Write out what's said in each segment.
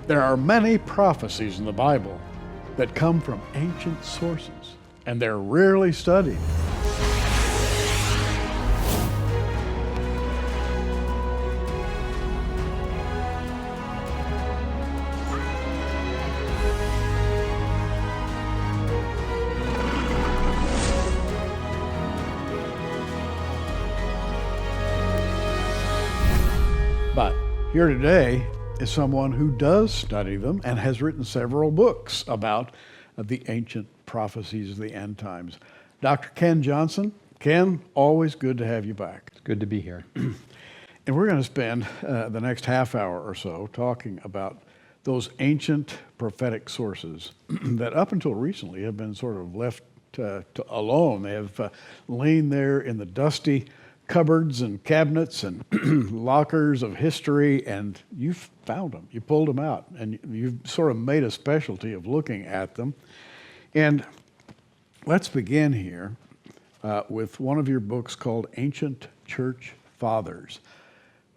There are many prophecies in the Bible that come from ancient sources, and they're rarely studied. But here today is someone who does study them and has written several books about the ancient prophecies of the end times. Dr. Ken Johnson. Ken, always good to have you back. It's good to be here. And we're going to spend the next half hour or so talking about those ancient prophetic sources that up until recently have been sort of left alone. They have lain there in the dusty cupboards and cabinets and lockers of history, and you've found them. You pulled them out, and you've sort of made a specialty of looking at them. And let's begin here with one of your books called Ancient Church Fathers,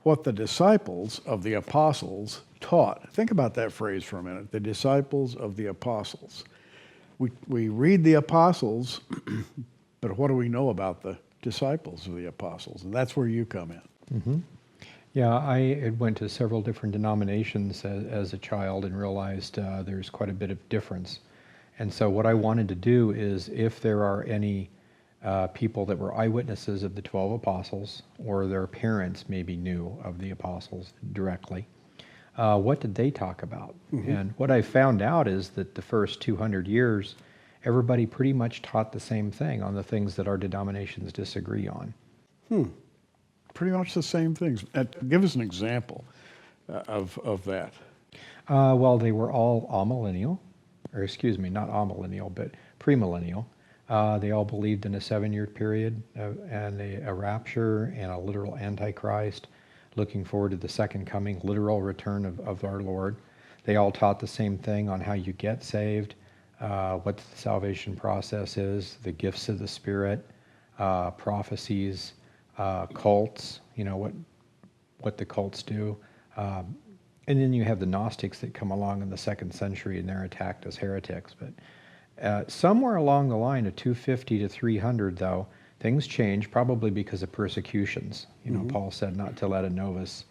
what the disciples of the apostles taught. Think about that phrase for a minute, the disciples of the apostles. We read the apostles, but what do we know about the disciples of the apostles? And that's where you come in. Mm-hmm. Yeah, I went to several different denominations as a child and realized there's quite a bit of difference. And so what I wanted to do is, if there are any people that were eyewitnesses of the 12 apostles, or their parents maybe knew of the apostles directly, what did they talk about? Mm-hmm. And what I found out is that the first 200 years, everybody pretty much taught the same thing on the things that our denominations disagree on. Pretty much the same things. Give us an example of that. Well, they were all amillennial, or excuse me, not amillennial, but premillennial. They all believed in a 7-year period and a rapture and a literal antichrist, looking forward to the second coming, literal return of our Lord. They all taught the same thing on how you get saved, what the salvation process is, the gifts of the Spirit, prophecies, cults, what the cults do. And then you have the Gnostics that come along in the 2nd century, and they're attacked as heretics. But somewhere along the line of 250 to 300, though, things change, probably because of persecutions. Paul said not to let a novice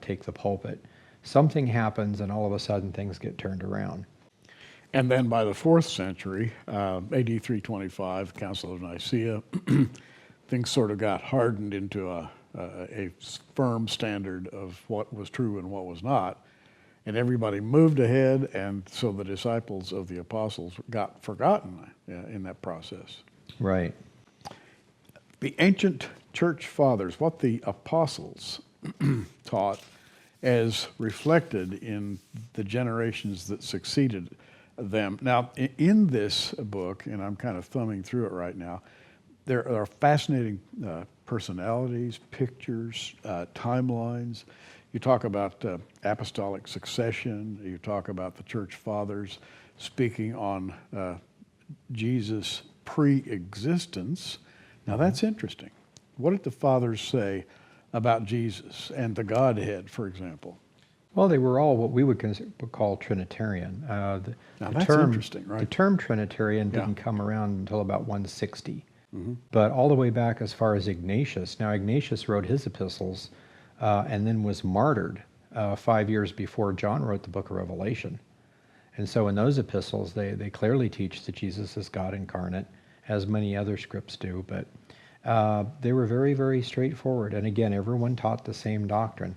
take the pulpit. Something happens, and all of a sudden things get turned around. And then by the 4th century, AD 325, Council of Nicaea, things sort of got hardened into a firm standard of what was true and what was not. And everybody moved ahead, and so the disciples of the apostles got forgotten in that process. Right. The ancient church fathers, what the apostles taught as reflected in the generations that succeeded them. Now, in this book, and I'm kind of thumbing through it right now, there are fascinating personalities, pictures, timelines. You talk about apostolic succession. You talk about the church fathers speaking on Jesus' pre-existence. Now, that's interesting. What did the fathers say about Jesus and the Godhead, for example? Well, they were all what we would call Trinitarian. Now, that's interesting, right? The term Trinitarian didn't come around until about 160. Mm-hmm. But all the way back as far as Ignatius. Now, Ignatius wrote his epistles and then was martyred 5 years before John wrote the book of Revelation. And so in those epistles, they clearly teach that Jesus is God incarnate, as many other scripts do. But they were very, very straightforward. And again, everyone taught the same doctrine.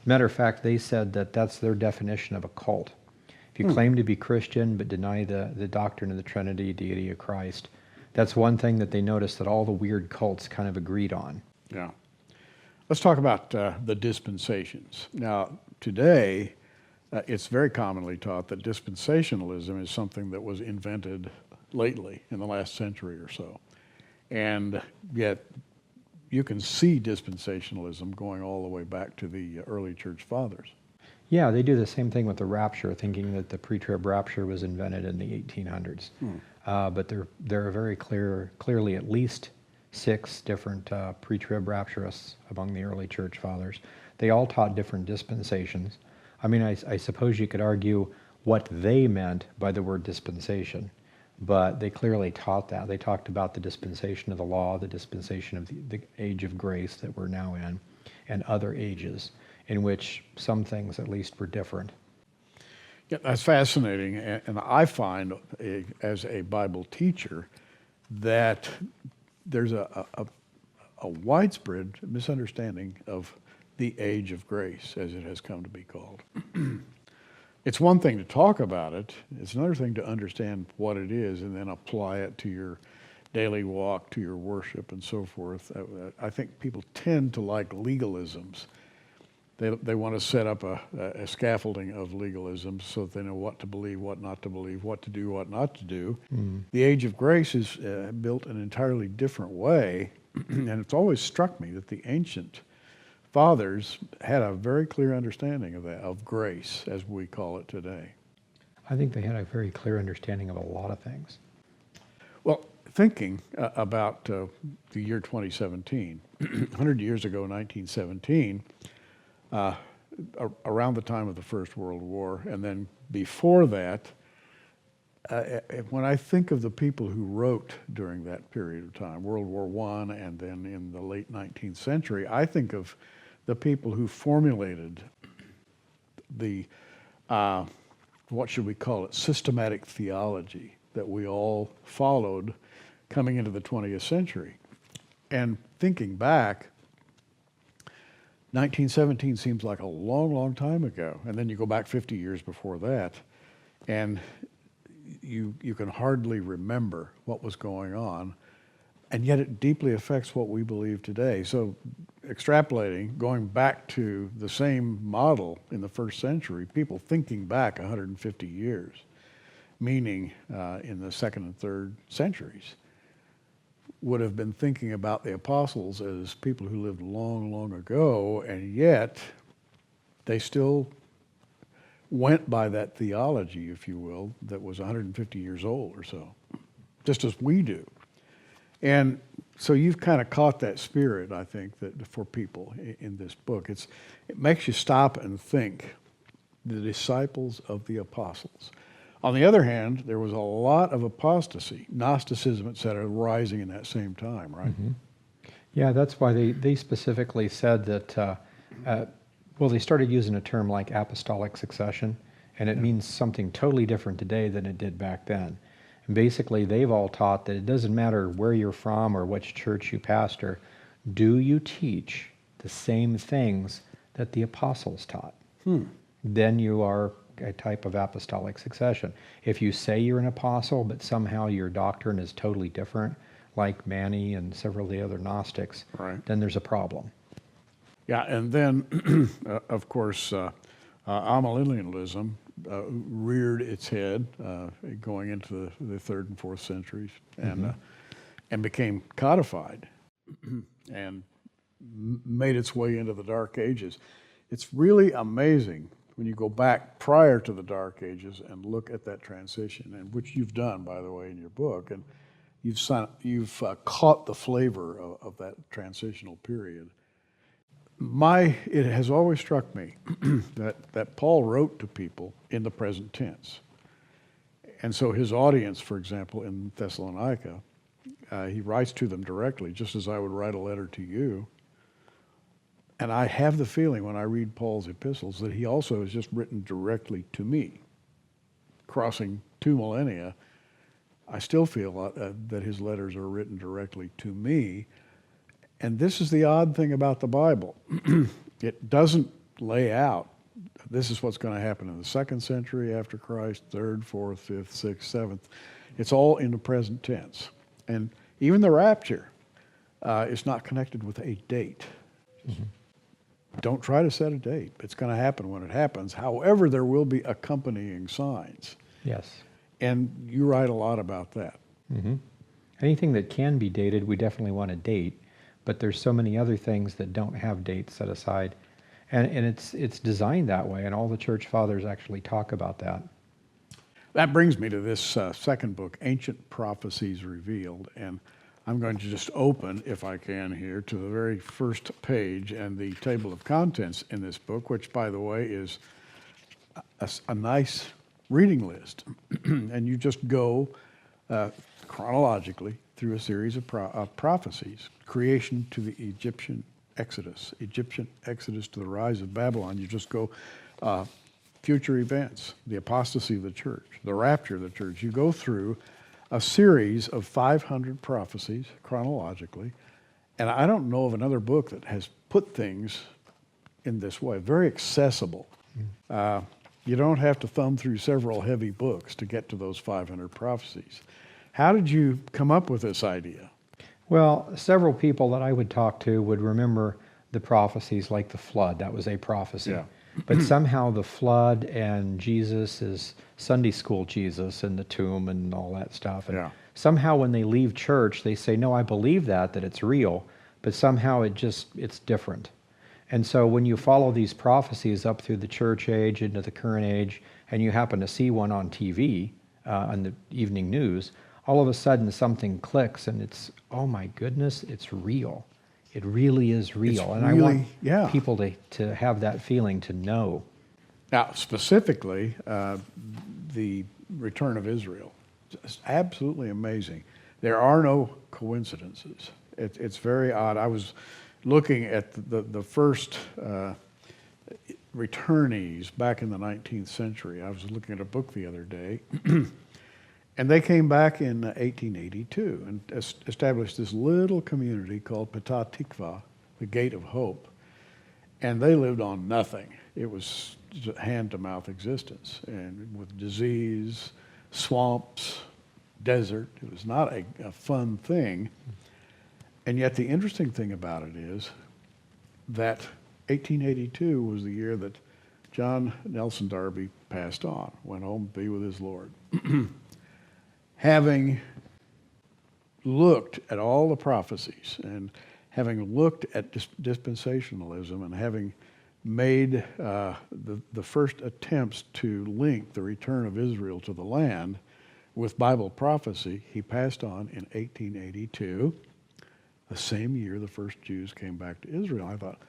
Matter of fact, they said that that's their definition of a cult. If you claim to be Christian but deny the doctrine of the Trinity, deity of Christ, that's one thing that they noticed that all the weird cults kind of agreed on. Yeah. Let's talk about the dispensations. Now, today, it's very commonly taught that dispensationalism is something that was invented lately in the last century or so. And yet, you can see dispensationalism going all the way back to the early church fathers. Yeah, they do the same thing with the rapture, thinking that the pre-trib rapture was invented in the 1800s. But there are very clearly at least 6 different pre-trib rapturists among the early church fathers. They all taught different dispensations. I mean, I suppose you could argue what they meant by the word dispensation, but they clearly taught that. They talked about the dispensation of the law, the dispensation of the age of grace that we're now in, and other ages in which some things at least were different. Yeah, that's fascinating. And I find, as a Bible teacher, that there's a widespread misunderstanding of the age of grace, as it has come to be called. It's one thing to talk about it. It's another thing to understand what it is and then apply it to your daily walk, to your worship, and so forth. I think people tend to like legalisms. They want to set up a scaffolding of legalisms so that they know what to believe, what not to believe, what to do, what not to do. The age of grace is built an entirely different way, and it's always struck me that the ancient fathers had a very clear understanding of that, of grace, as we call it today. I think they had a very clear understanding of a lot of things. Well, thinking about the year 2017, 100 years ago, 1917, around the time of the First World War, and then before that, when I think of the people who wrote during that period of time, World War I and then in the late 19th century, I think of the people who formulated the, what should we call it, systematic theology that we all followed coming into the 20th century. And thinking back, 1917 seems like a long, long time ago. And then you go back 50 years before that, and you can hardly remember what was going on, and yet it deeply affects what we believe today. So extrapolating, going back to the same model in the first century, people thinking back 150 years, meaning in the second and third centuries, would have been thinking about the apostles as people who lived long, long ago, and yet they still went by that theology, if you will, that was 150 years old or so, just as we do. And so you've kind of caught that spirit, I think, that for people in this book. It makes you stop and think, the disciples of the apostles. On the other hand, there was a lot of apostasy, Gnosticism, et cetera, rising in that same time, right? Mm-hmm. Yeah, that's why they specifically said that, well, they started using a term like apostolic succession, and it means something totally different today than it did back then. And basically, they've all taught that it doesn't matter where you're from or which church you pastor, do you teach the same things that the apostles taught? Then you are a type of apostolic succession. If you say you're an apostle, but somehow your doctrine is totally different, like Manny and several of the other Gnostics, Right. then there's a problem. Yeah, and then, of course, amillennialism reared its head going into the third and fourth centuries, and became codified and made its way into the Dark Ages. It's really amazing when you go back prior to the Dark Ages and look at that transition, and which you've done, by the way, in your book, and you've caught the flavor of that transitional period. It has always struck me that Paul wrote to people in the present tense. And so his audience, for example, in Thessalonica, he writes to them directly, just as I would write a letter to you. And I have the feeling when I read Paul's epistles that he also has just written directly to me. Crossing 2 millennia, I still feel that his letters are written directly to me. And this is the odd thing about the Bible. It doesn't lay out, this is what's going to happen in the second century after Christ, third, fourth, fifth, sixth, seventh. It's all in the present tense. And even the rapture is not connected with a date. Mm-hmm. Don't try to set a date. It's going to happen when it happens. However, there will be accompanying signs. Yes. And you write a lot about that. Mm-hmm. Anything that can be dated, we definitely want to date. But there's so many other things that don't have dates set aside. And it's designed that way, and all the church fathers actually talk about that. That brings me to this second book, Ancient Prophecies Revealed. And I'm going to just open, if I can here, to the very first page and the table of contents in this book, which, by the way, is a nice reading list, and you just go chronologically through a series of prophecies. Creation to the Egyptian Exodus to the rise of Babylon. You just go future events, the apostasy of the church, the rapture of the church. You go through a series of 500 prophecies chronologically, and I don't know of another book that has put things in this way, very accessible. You don't have to thumb through several heavy books to get to those 500 prophecies. How did you come up with this idea? Well, several people that I would talk to would remember the prophecies like the flood. That was a prophecy. Yeah. But somehow the flood and Jesus is Sunday school Jesus in the tomb and all that stuff. And Yeah. somehow when they leave church, they say, no, I believe that it's real, but somehow it's different. And so when you follow these prophecies up through the church age into the current age, and you happen to see one on TV, on the evening news, all of a sudden something clicks and it's, oh my goodness, it's real. It really is real. And I want people to have that feeling, to know. Now, specifically, the return of Israel. It's absolutely amazing. There are no coincidences. It's very odd. I was looking at the first returnees back in the 19th century. I was looking at a book the other day, and they came back in 1882 and established this little community called Petah Tikva, the Gate of Hope, and they lived on nothing. It was a hand-to-mouth existence, and with disease, swamps, desert. It was not a fun thing. And yet the interesting thing about it is that 1882 was the year that John Nelson Darby passed on, went home to be with his Lord. Having looked at all the prophecies and having looked at dispensationalism and having made the first attempts to link the return of Israel to the land with Bible prophecy, he passed on in 1882. The same year the first Jews came back to Israel. I thought,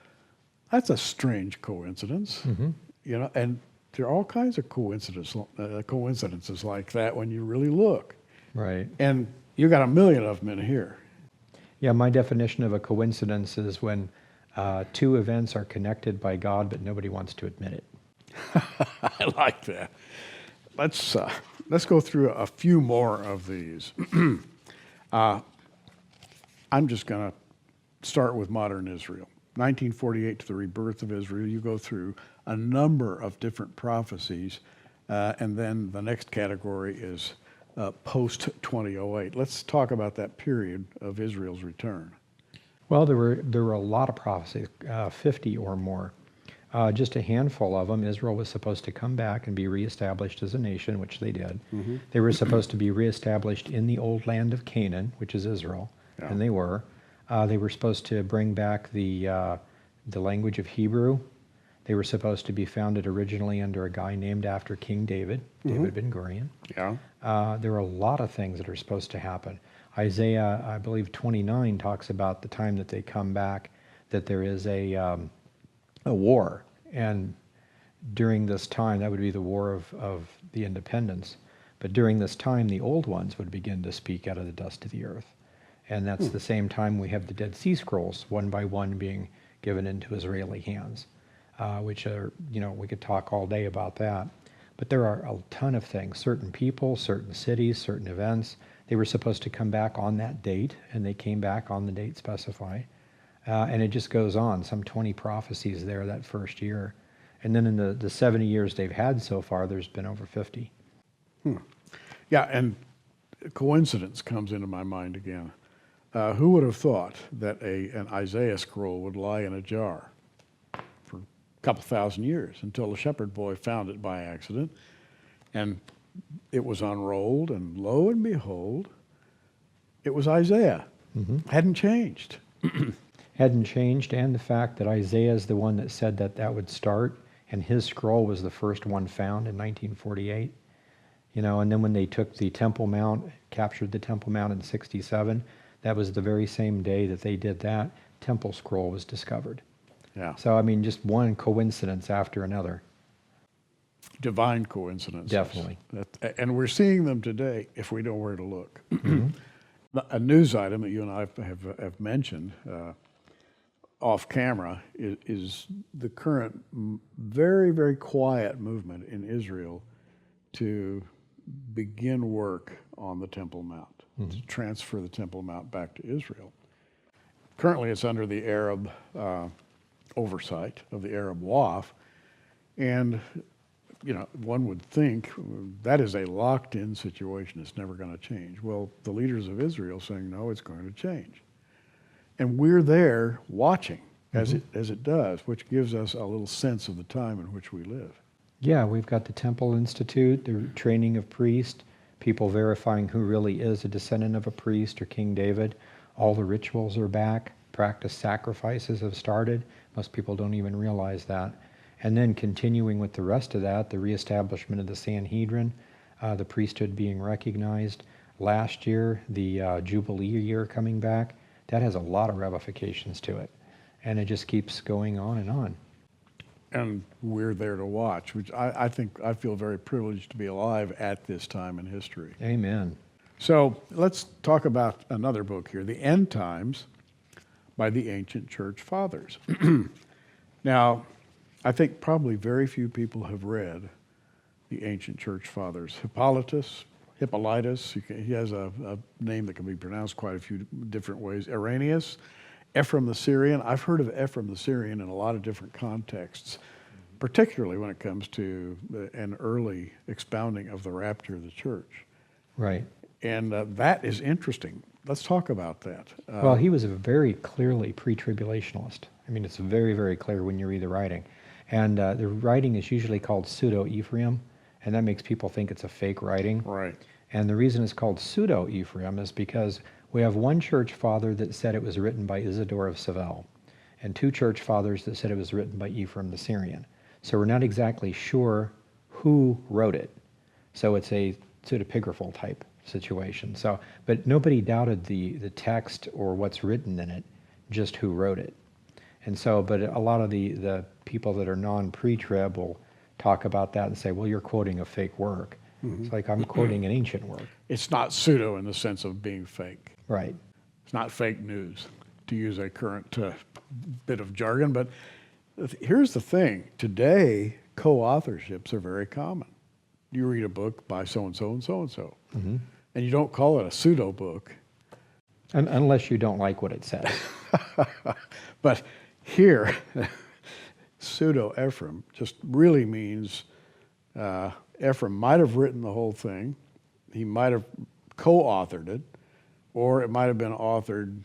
that's a strange coincidence. Mm-hmm. You know, and there are all kinds of coincidences like that when you really look. Right. And you got a million of them in here. Yeah, my definition of a coincidence is when two events are connected by God, but nobody wants to admit it. I like that. Let's go through a few more of these. I'm just going to start with modern Israel. 1948 to the rebirth of Israel, you go through a number of different prophecies, and then the next category is post-2008. Let's talk about that period of Israel's return. Well, there were a lot of prophecies, 50 or more. Just a handful of them. Israel was supposed to come back and be reestablished as a nation, which they did. Mm-hmm. They were supposed to be reestablished in the old land of Canaan, which is Israel, and they were. They were supposed to bring back the language of Hebrew. They were supposed to be founded originally under a guy named after King David, David Ben Gurion. Yeah. There are a lot of things that are supposed to happen. Isaiah, I believe 29, talks about the time that they come back, that there is a war. And during this time, that would be the war of the independence. But during this time, the old ones would begin to speak out of the dust of the earth. And that's the same time we have the Dead Sea Scrolls, one by one being given into Israeli hands, which are, we could talk all day about that. But there are a ton of things, certain people, certain cities, certain events. They were supposed to come back on that date, and they came back on the date specified. And it just goes on, some 20 prophecies there that first year. And then in the 70 years they've had so far, there's been over 50. Yeah, and coincidence comes into my mind again. Who would have thought that an Isaiah scroll would lie in a jar for a couple thousand years until a shepherd boy found it by accident, and it was unrolled, and lo and behold, it was Isaiah. Mm-hmm. Hadn't changed. Hadn't changed, and the fact that Isaiah is the one that said that would start, and his scroll was the first one found in 1948. And then when they took the Temple Mount, captured the Temple Mount in 67, that was the very same day that they did that, Temple Scroll was discovered. Yeah. So, just one coincidence after another. divine coincidences. Definitely. And we're seeing them today if we know where to look. Mm-hmm. A news item that you and I have mentioned off camera is the current very, very quiet movement in Israel to begin work on the Temple Mount, to transfer the Temple Mount back to Israel. Currently, it's under the Arab oversight of the Arab Waqf, and one would think that is a locked-in situation. It's never going to change. Well, the leaders of Israel saying, no, it's going to change. And we're there watching as it does, which gives us a little sense of the time in which we live. Yeah, we've got the Temple Institute, the training of priests, people verifying who really is a descendant of a priest or King David. All the rituals are back. Practice sacrifices have started. Most people don't even realize that. And then continuing with the rest of that, the reestablishment of the Sanhedrin, the priesthood being recognized. Last year, the Jubilee year coming back, that has a lot of ramifications to it. And it just keeps going on and on. And we're there to watch, which I think I feel very privileged to be alive at this time in history. Amen. So let's talk about another book here, The End Times by the Ancient Church Fathers. Now, I think probably very few people have read the Ancient Church Fathers. Hippolytus, he has a name that can be pronounced quite a few different ways. Irenaeus, Ephraim the Syrian. I've heard of Ephraim the Syrian in a lot of different contexts, particularly when it comes to an early expounding of the rapture of the church. Right. And that is interesting. Let's talk about that. Well, he was a very clearly pre-tribulationalist. I mean, it's very, very clear when you read the writing. And the writing is usually called pseudo-Ephraim, and that makes people think it's a fake writing. Right. And the reason it's called pseudo-Ephraim is because we have one church father that said it was written by Isidore of Seville, and two church fathers that said it was written by Ephraim the Syrian. So we're not exactly sure who wrote it. So it's a pseudepigraphal type situation. So, but nobody doubted the text or what's written in it, just who wrote it. And so, but a lot of the people that are non-pre-trib will talk about that and say, well, you're quoting a fake work. It's like, I'm quoting an ancient work. It's not pseudo in the sense of being fake. Right. It's not fake news, to use a current bit of jargon. But here's the thing. Today, co-authorships are very common. You read a book by so-and-so and so-and-so, and you don't call it a pseudo book. Unless you don't like what it says. But here, pseudo-Ephraim just really means Ephraim might have written the whole thing. He might have co-authored it, or it might have been authored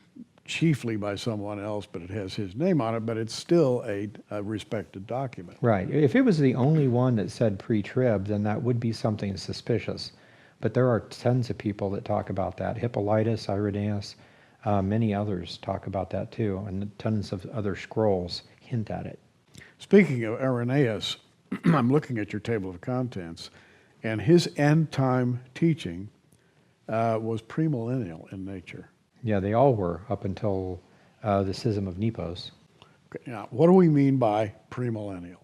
chiefly by someone else, but it has his name on it, but it's still a respected document. Right. If it was the only one that said pre-trib, then that would be something suspicious. But there are tons of people that talk about that. Hippolytus, Irenaeus, many others talk about that too, and tons of other scrolls hint at it. Speaking of Irenaeus, I'm looking at your table of contents, and his end-time teaching was premillennial in nature. Yeah, they all were up until the Schism of Nepos. Okay, now, what do we mean by premillennial?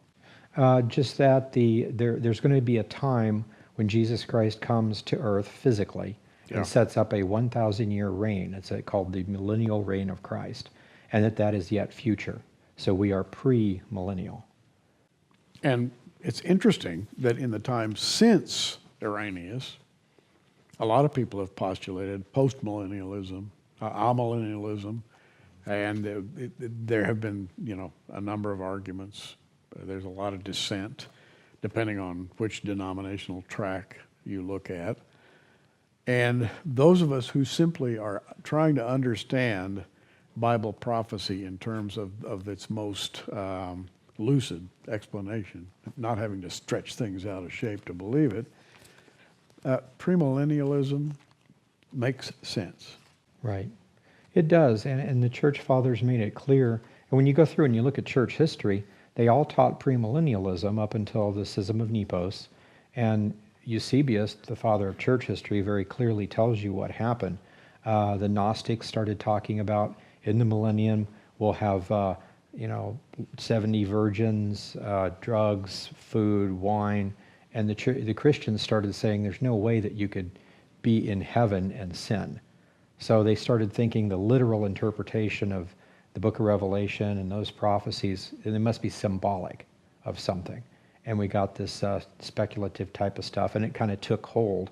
Just that there's going to be a time when Jesus Christ comes to earth physically and sets up a 1,000-year reign. It's called the millennial reign of Christ, and that is yet future. So we are pre-millennial. And it's interesting that in the time since Irenaeus, a lot of people have postulated postmillennialism, amillennialism, and there have been, a number of arguments. There's a lot of dissent, depending on which denominational track you look at. And those of us who simply are trying to understand Bible prophecy in terms of its most lucid explanation, not having to stretch things out of shape to believe it, premillennialism makes sense. Right. It does, and the church fathers made it clear. And when you go through and you look at church history, they all taught premillennialism up until the Schism of Nepos. And Eusebius, the father of church history, very clearly tells you what happened. The Gnostics started talking about, in the millennium, we'll have 70 virgins, drugs, food, wine. And the Christians started saying there's no way that you could be in heaven and sin. So they started thinking the literal interpretation of the book of Revelation and those prophecies, they must be symbolic of something. And we got this speculative type of stuff, and it kind of took hold.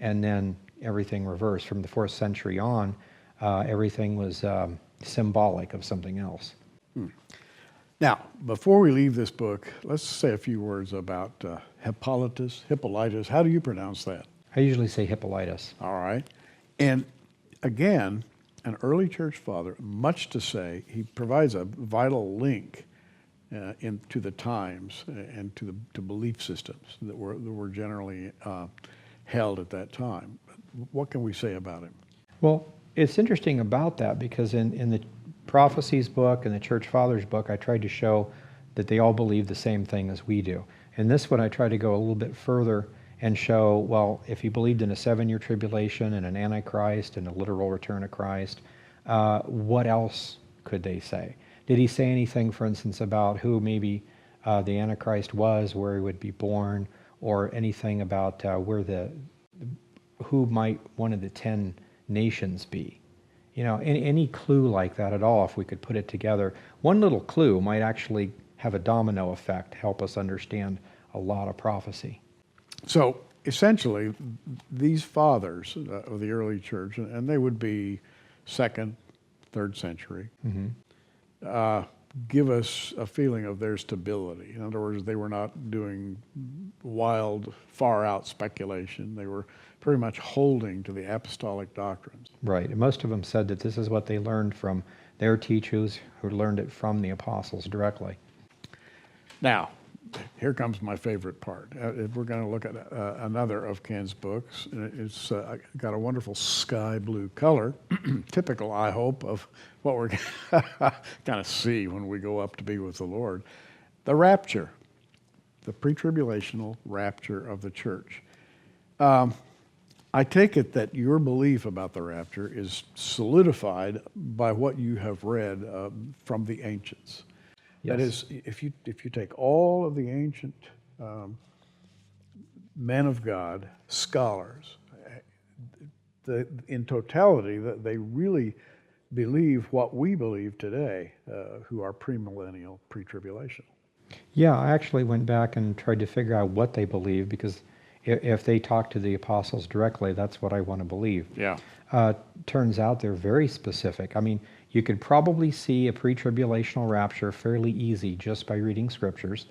And then everything reversed. From the 4th century on, everything was symbolic of something else. Now, before we leave this book, let's say a few words about Hippolytus. How do you pronounce that? I usually say Hippolytus. All right. And again, an early church father, much to say, he provides a vital link into the times and to belief systems that were generally held at that time. What can we say about him? Well, it's interesting about that because in the Prophecies book and the Church Fathers book, I tried to show that they all believe the same thing as we do. In this one, I tried to go a little bit further and show, well, if he believed in a 7-year tribulation and an Antichrist and a literal return of Christ, what else could they say? Did he say anything, for instance, about who maybe the Antichrist was, where he would be born, or anything about who might one of the 10 nations be? You know, any clue like that at all, if we could put it together. One little clue might actually have a domino effect, help us understand a lot of prophecy. So essentially, these fathers of the early church, and they would be 2nd, 3rd century, give us a feeling of their stability. In other words, they were not doing wild, far-out speculation. They were pretty much holding to the apostolic doctrines. Right, and most of them said that this is what they learned from their teachers who learned it from the apostles directly. Now, here comes my favorite part. We're going to look at another of Ken's books. It's got a wonderful sky blue color, typical, I hope, of what we're going to see when we go up to be with the Lord. The rapture, the pre-tribulational rapture of the church. I take it that your belief about the rapture is solidified by what you have read from the ancients. Yes. That is, if you take all of the ancient men of God, scholars, in totality, that they really believe what we believe today, who are premillennial, pre-tribulational. Yeah, I actually went back and tried to figure out what they believe, because if they talk to the apostles directly, that's what I want to believe. Yeah. Turns out they're very specific. I mean, you could probably see a pre-tribulational rapture fairly easy just by reading scriptures.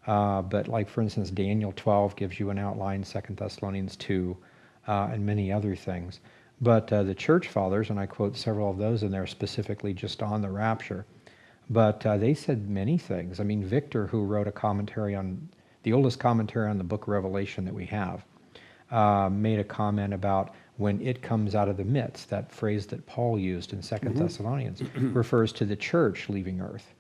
But like, for instance, Daniel 12 gives you an outline, 2 Thessalonians 2, and many other things. But the church fathers, and I quote several of those in there specifically just on the rapture, but they said many things. I mean, Victor, who wrote a commentary on, the oldest commentary on the book of Revelation that we have, made a comment about when it comes out of the midst. That phrase that Paul used in 2 Thessalonians refers to the church leaving earth.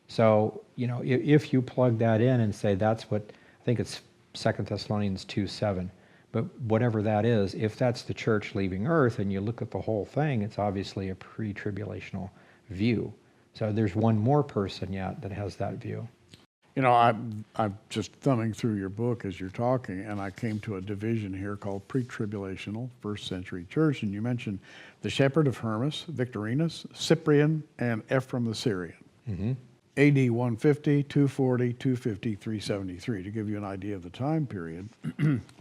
So, you know, if you plug that in and say that's what, I think it's 2 Thessalonians 2:7, but whatever that is, if that's the church leaving earth and you look at the whole thing, it's obviously a pre-tribulational view. So there's one more person yet that has that view. You know, I'm just thumbing through your book as you're talking, and I came to a division here called Pre-tribulational, 1st century church, and you mentioned the Shepherd of Hermas, Victorinus, Cyprian, and Ephraim the Syrian. AD 150, 240, 250, 373, to give you an idea of the time period.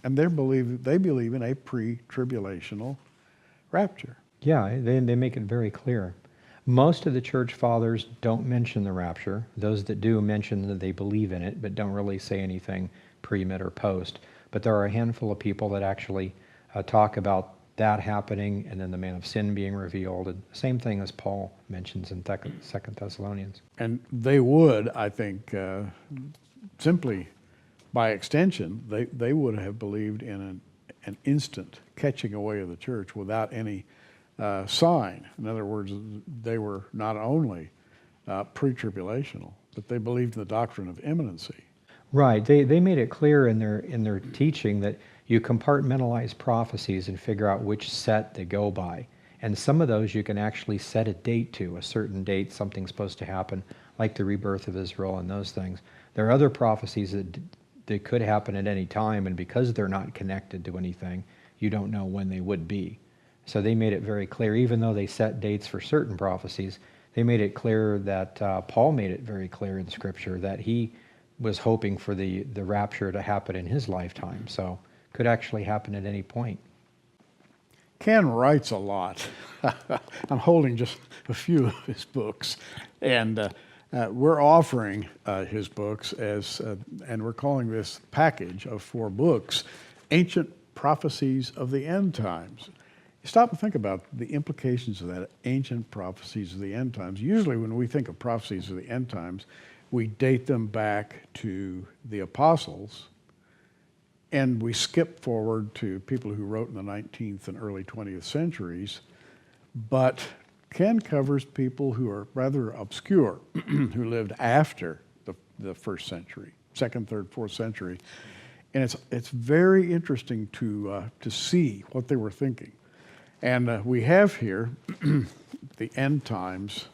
And they believe in a pre-tribulational rapture. Yeah, they make it very clear. Most of the church fathers don't mention the rapture. Those that do mention that they believe in it, but don't really say anything pre, mid, or post. But there are a handful of people that actually talk about that happening and then the man of sin being revealed. And same thing as Paul mentions in 2 Thessalonians. And they would, I think, simply by extension, they would have believed in an instant catching away of the church without any sign. In other words, they were not only pre-tribulational, but they believed in the doctrine of imminency. Right. They made it clear in their teaching that you compartmentalize prophecies and figure out which set they go by. And some of those you can actually set a date to, a certain date, something's supposed to happen, like the rebirth of Israel and those things. There are other prophecies that they could happen at any time, and because they're not connected to anything, you don't know when they would be. So they made it very clear, even though they set dates for certain prophecies, they made it clear that Paul made it very clear in Scripture that he was hoping for the rapture to happen in his lifetime. So could actually happen at any point. Ken writes a lot. I'm holding just a few of his books, and we're offering his books as, and we're calling this package of 4 books, Ancient Prophecies of the End Times. Stop and think about the implications of that, ancient prophecies of the end times. Usually when we think of prophecies of the end times, we date them back to the apostles, and we skip forward to people who wrote in the 19th and early 20th centuries. But Ken covers people who are rather obscure, who lived after the first century, 2nd, 3rd, 4th century. And it's very interesting to see what they were thinking. And we have here the end times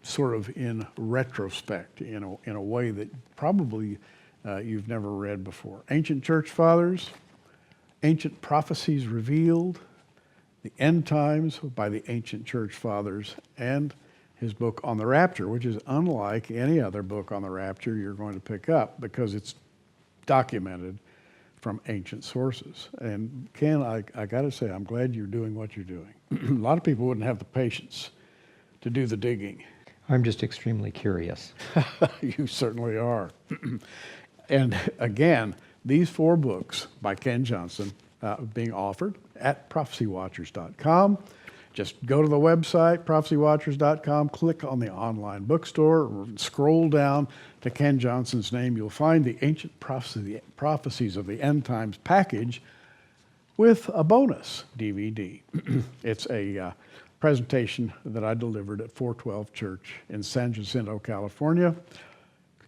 sort of in retrospect, in a way that probably you've never read before. Ancient Church Fathers, Ancient Prophecies Revealed, the End Times by the Ancient Church Fathers, and his book on the Rapture, which is unlike any other book on the Rapture you're going to pick up because it's documented from ancient sources. And Ken, I got to say, I'm glad you're doing what you're doing. A lot of people wouldn't have the patience to do the digging. I'm just extremely curious. You certainly are. And again, these 4 books by Ken Johnson being offered at prophecywatchers.com. Just go to the website, prophecywatchers.com, click on the online bookstore, scroll down to Ken Johnson's name. You'll find the Ancient Prophecies of the End Times package with a bonus DVD. It's a presentation that I delivered at 412 Church in San Jacinto, California.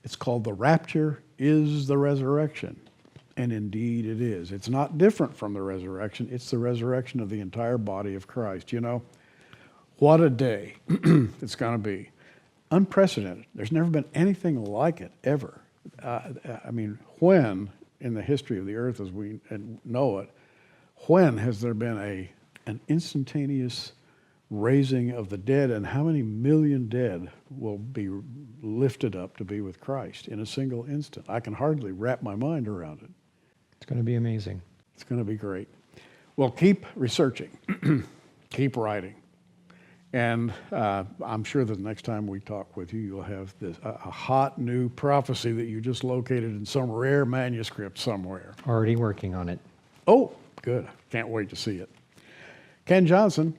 It's called The Rapture is the Resurrection. And indeed it is. It's not different from the resurrection. It's the resurrection of the entire body of Christ. You know, what a day it's going to be. Unprecedented. There's never been anything like it, ever. I mean, when, in the history of the earth as we know it, when has there been an instantaneous raising of the dead, and how many million dead will be lifted up to be with Christ in a single instant? I can hardly wrap my mind around it. It's going to be amazing. It's going to be great. Well, keep researching, keep writing, and I'm sure that the next time we talk with you, you'll have a hot new prophecy that you just located in some rare manuscript somewhere. Already working on it. Oh, good. Can't wait to see it. Ken Johnson,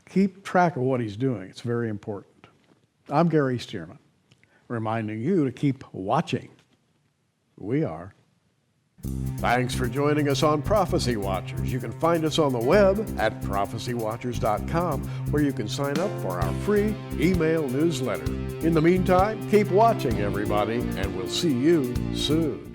keep track of what he's doing. It's very important. I'm Gary Stearman, reminding you to keep watching. We are. Thanks for joining us on Prophecy Watchers. You can find us on the web at prophecywatchers.com, where you can sign up for our free email newsletter. In the meantime, keep watching, everybody, and we'll see you soon.